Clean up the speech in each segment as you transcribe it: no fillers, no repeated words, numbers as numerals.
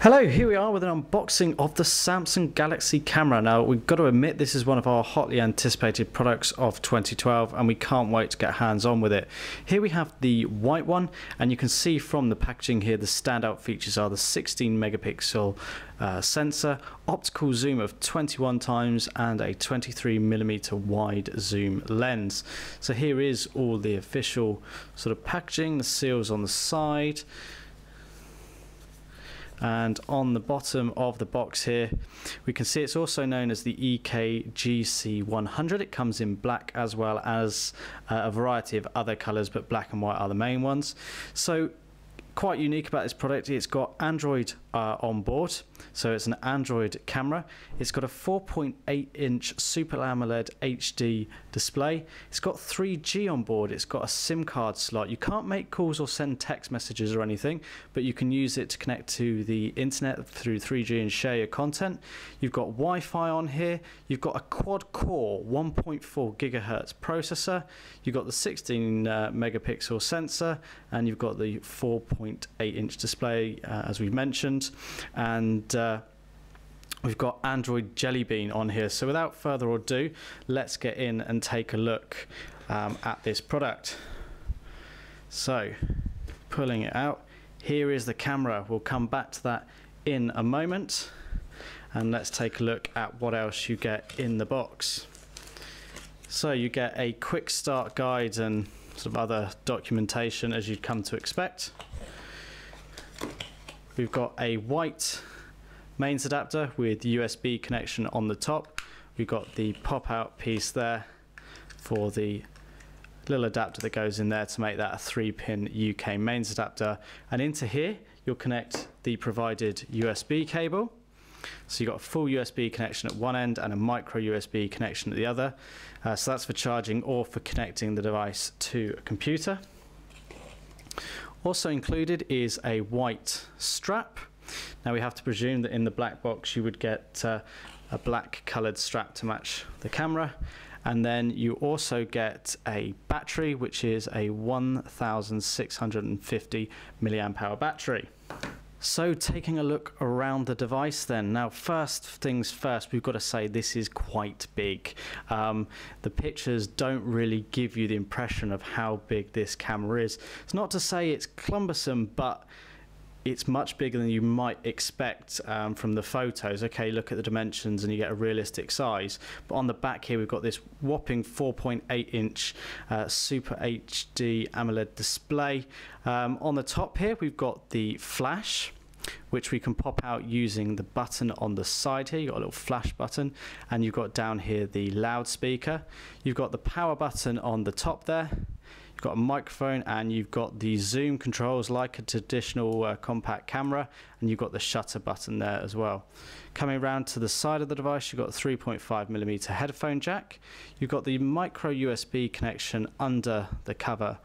Hello, here we are with an unboxing of the Samsung Galaxy camera. Now, we've got to admit this is one of our hotly anticipated products of 2012 and we can't wait to get hands-on with it. Here we have the white one, and you can see from the packaging here the standout features are the 16 megapixel sensor, optical zoom of 21 times and a 23mm wide zoom lens. So here is all the official sort of packaging, the seals on the side. And on the bottom of the box here we can see it's also known as the EKGC100. It comes in black as well as a variety of other colors, but black and white are the main ones. So quite unique about this product, it's got Android on board, so it's an Android camera. It's got a 4.8 inch Super AMOLED HD display. It's got 3G on board. It's got a SIM card slot. You can't make calls or send text messages or anything, but you can use it to connect to the internet through 3G and share your content. You've got Wi-Fi on here. You've got a quad-core 1.4 gigahertz processor. You've got the 16 megapixel sensor, and you've got the 4.8 inch display as we've mentioned, and we've got Android Jelly Bean on here. So without further ado, let's get in and take a look at this product. So pulling it out, here is the camera. We'll come back to that in a moment, and let's take a look at what else you get in the box. So you get a quick start guide and sort of other documentation as you'd come to expect. We've got a white mains adapter with USB connection on the top. We've got the pop-out piece there for the little adapter that goes in there to make that a 3-pin UK mains adapter. And into here you'll connect the provided USB cable. So you've got a full USB connection at one end and a micro USB connection at the other. So that's for charging or for connecting the device to a computer. Also included is a white strap. Now we have to presume that in the black box you would get a black coloured strap to match the camera, and then you also get a battery, which is a 1650 milliamp hour battery. So taking a look around the device then. Now first things first, we've got to say this is quite big. The pictures don't really give you the impression of how big this camera is. It's not to say it's cumbersome, but it's much bigger than you might expect from the photos. Okay, look at the dimensions and you get a realistic size. But on the back here we've got this whopping 4.8 inch Super HD AMOLED display. On the top here we've got the flash, which we can pop out using the button on the side here. You've got a little flash button, and you've got down here the loudspeaker. You've got the power button on the top there. You've got a microphone, and you've got the zoom controls like a traditional compact camera, and you've got the shutter button there as well. Coming around to the side of the device, you've got a 3.5mm headphone jack. You've got the micro USB connection under the cover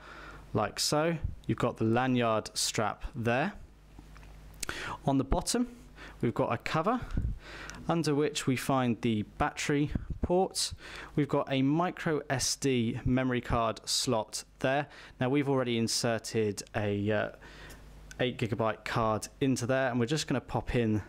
like so. You've got the lanyard strap there. On the bottom we've got a cover under which we find the battery port. We've got a micro SD memory card slot there. Now we've already inserted a 8GB card into there, and we're just going to pop in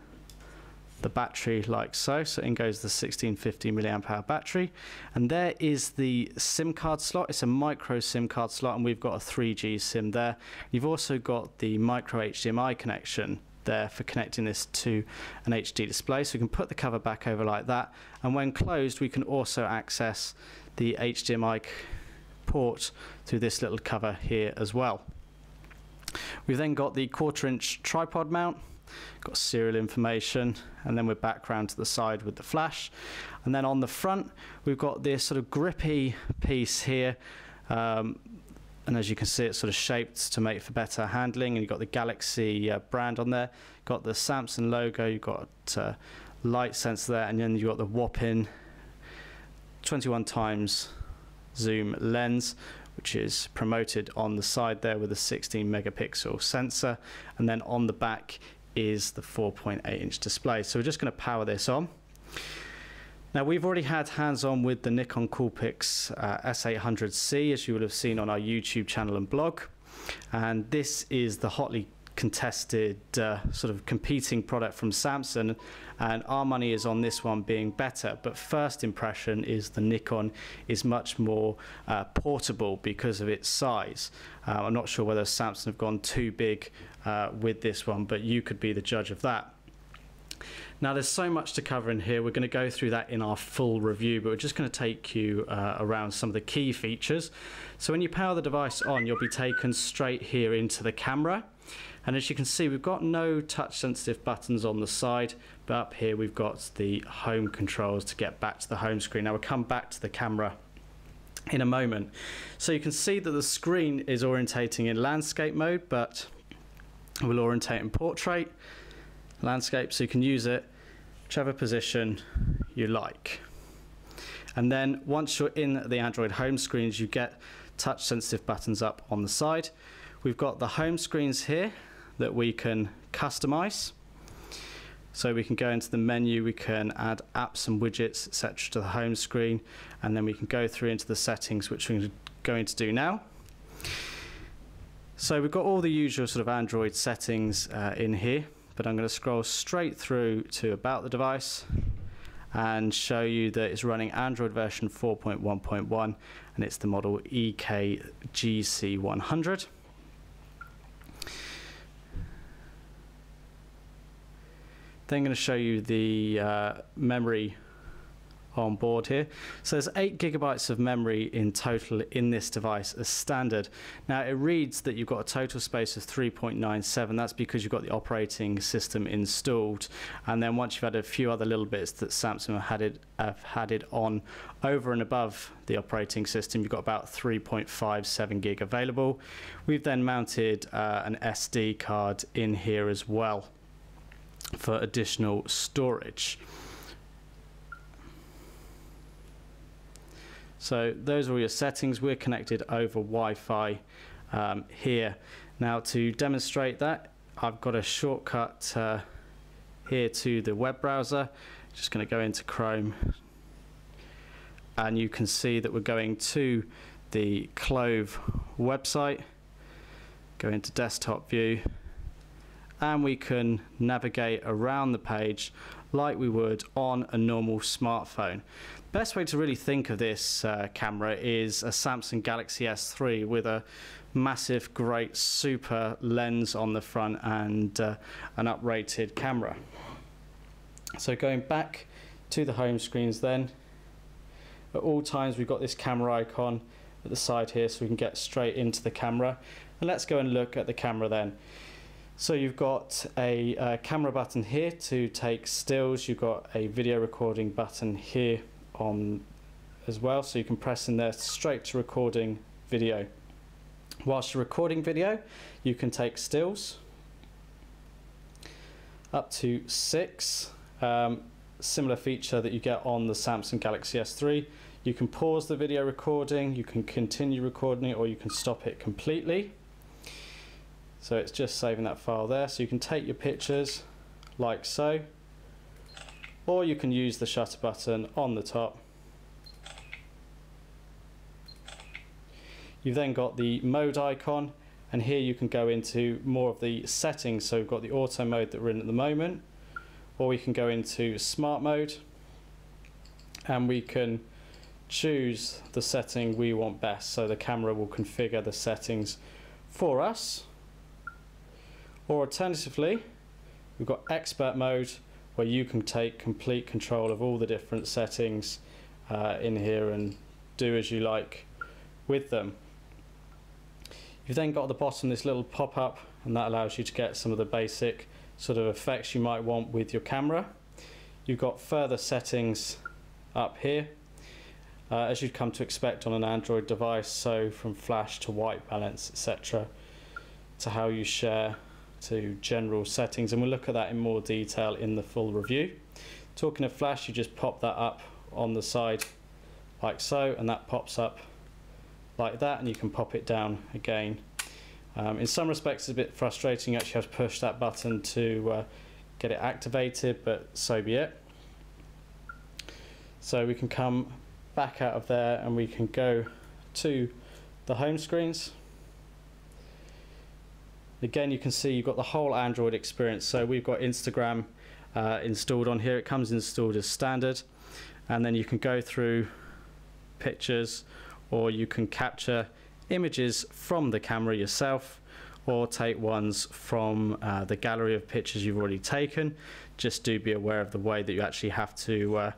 the battery like so. So in goes the 1650 milliamp hour battery, and there is the SIM card slot. It's a micro SIM card slot, and we've got a 3G SIM there. You've also got the micro HDMI connection there for connecting this to an HD display, so we can put the cover back over like that, and when closed we can also access the HDMI port through this little cover here as well. We've then got the 1/4 inch tripod mount, got serial information, and then we're back round to the side with the flash. And then on the front we've got this sort of grippy piece here, and as you can see it's sort of shaped to make for better handling, and you've got the Galaxy brand on there, got the Samsung logo, you've got light sensor there, and then you've got the whopping 21 times zoom lens, which is promoted on the side there with a 16 megapixel sensor, and then on the back is the 4.8 inch display. So we're just going to power this on. Now we've already had hands-on with the Nikon Coolpix S800C, as you would have seen on our YouTube channel and blog, and this is the hotly contested sort of competing product from Samsung, and our money is on this one being better. But first impression is the Nikon is much more portable because of its size. I'm not sure whether Samsung have gone too big with this one, but you could be the judge of that. Now there's so much to cover in here. We're going to go through that in our full review, but we're just going to take you around some of the key features. So when you power the device on, you'll be taken straight here into the camera. And as you can see, we've got no touch sensitive buttons on the side, but up here we've got the home controls to get back to the home screen. Now we'll come back to the camera in a moment. So you can see that the screen is orientating in landscape mode, but will orientate in portrait, landscape, so you can use it whichever position you like. And then once you're in the Android home screens, you get touch sensitive buttons up on the side. We've got the home screens here that we can customize. So we can go into the menu, we can add apps and widgets, etc. to the home screen, and then we can go through into the settings, which we're going to do now. So we've got all the usual sort of Android settings in here, but I'm going to scroll straight through to about the device and show you that it's running Android version 4.1.1 and it's the model EKGC100. Then I'm going to show you the memory on board here. So there's 8 GB of memory in total in this device as standard. Now it reads that you've got a total space of 3.97. That's because you've got the operating system installed, and then once you've added a few other little bits that Samsung have had on over and above the operating system, you've got about 3.57 gig available. We've then mounted an SD card in here as well for additional storage. So those are all your settings. We're connected over Wi-Fi here. Now to demonstrate that, I've got a shortcut here to the web browser. Just going to go into Chrome, and you can see that we're going to the Clove website. Go into desktop view, and we can navigate around the page like we would on a normal smartphone. Best way to really think of this camera is a Samsung Galaxy S3 with a massive, great, super lens on the front and an uprated camera. So going back to the home screens then, at all times we've got this camera icon at the side here so we can get straight into the camera. And let's go and look at the camera then. So you've got a camera button here to take stills. You've got a video recording button here on as well, so you can press in there straight to recording video. Whilst you're recording video, you can take stills up to 6. Similar feature that you get on the Samsung Galaxy S3. You can pause the video recording, you can continue recording it, or you can stop it completely. So it's just saving that file there, so you can take your pictures like so, or you can use the shutter button on the top. You've then got the mode icon, and here you can go into more of the settings. So we've got the auto mode that we're in at the moment, or we can go into smart mode, and we can choose the setting we want best. So the camera will configure the settings for us. Or alternatively, we've got expert mode, where you can take complete control of all the different settings in here and do as you like with them. You've then got at the bottom this little pop-up, and that allows you to get some of the basic sort of effects you might want with your camera. You've got further settings up here, as you'd come to expect on an Android device, so from flash to white balance, etc., to how you share, to general settings, and we'll look at that in more detail in the full review. Talking of flash, you just pop that up on the side like so, and that pops up like that, and you can pop it down again. In some respects it's a bit frustrating, you actually have to push that button to get it activated, but so be it. So we can come back out of there and we can go to the home screens. Again, you can see you've got the whole Android experience. So we've got Instagram installed on here. It comes installed as standard, and then you can go through pictures, or you can capture images from the camera yourself, or take ones from the gallery of pictures you've already taken. Just do be aware of the way that you actually have to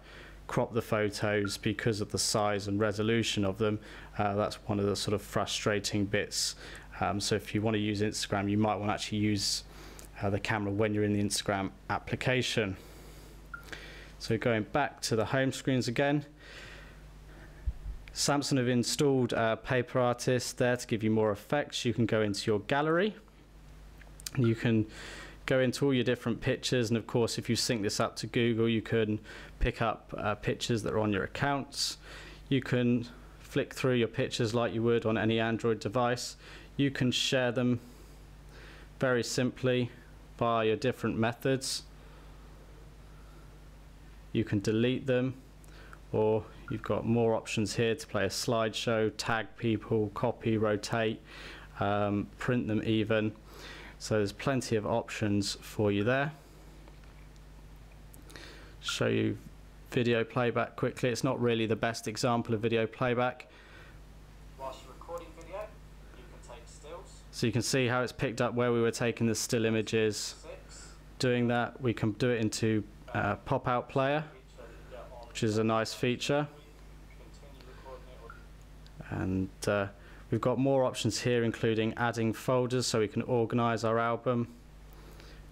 crop the photos because of the size and resolution of them. That's one of the sort of frustrating bits. So if you want to use Instagram, you might want to actually use the camera when you're in the Instagram application. So going back to the home screens again, Samsung have installed Paper Artist there to give you more effects. You can go into your gallery, you can go into all your different pictures, and of course if you sync this up to Google, you can pick up pictures that are on your accounts. You can flick through your pictures like you would on any Android device. You can share them very simply via your different methods. You can delete them, or you've got more options here to play a slideshow, tag people, copy, rotate, print them even. So there's plenty of options for you there. Show you video playback quickly. It's not really the best example of video playback. Whilst you're recording video, you can take stills. So you can see how it's picked up where we were taking the still images. Doing that, we can do it into pop-out player, which is a nice feature. And we've got more options here, including adding folders so we can organize our album.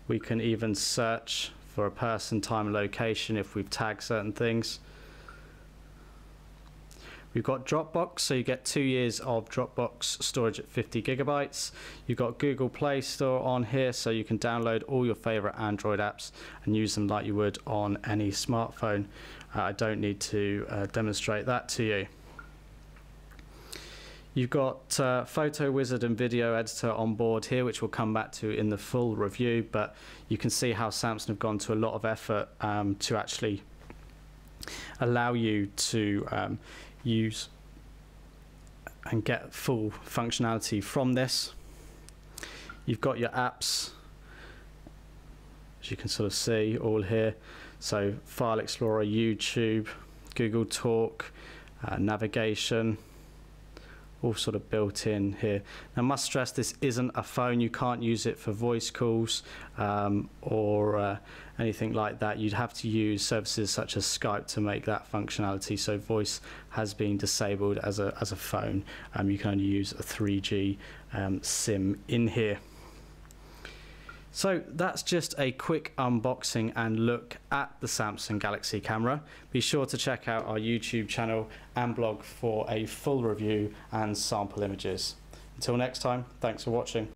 We can even search for a person, time and location if we've tagged certain things. We've got Dropbox, so you get 2 years of Dropbox storage at 50 gigabytes. You've got Google Play Store on here, so you can download all your favorite Android apps and use them like you would on any smartphone. I don't need to demonstrate that to you. You've got Photo Wizard and Video Editor on board here, which we'll come back to in the full review, but you can see how Samsung have gone to a lot of effort to actually allow you to use and get full functionality from this. You've got your apps, as you can sort of see all here. So File Explorer, YouTube, Google Talk, navigation, all sort of built in here. Now I must stress, this isn't a phone. You can't use it for voice calls or anything like that. You'd have to use services such as Skype to make that functionality. So voice has been disabled as a phone. You can only use a 3G SIM in here. So that's just a quick unboxing and look at the Samsung Galaxy camera. Be sure to check out our YouTube channel and blog for a full review and sample images. Until next time, thanks for watching.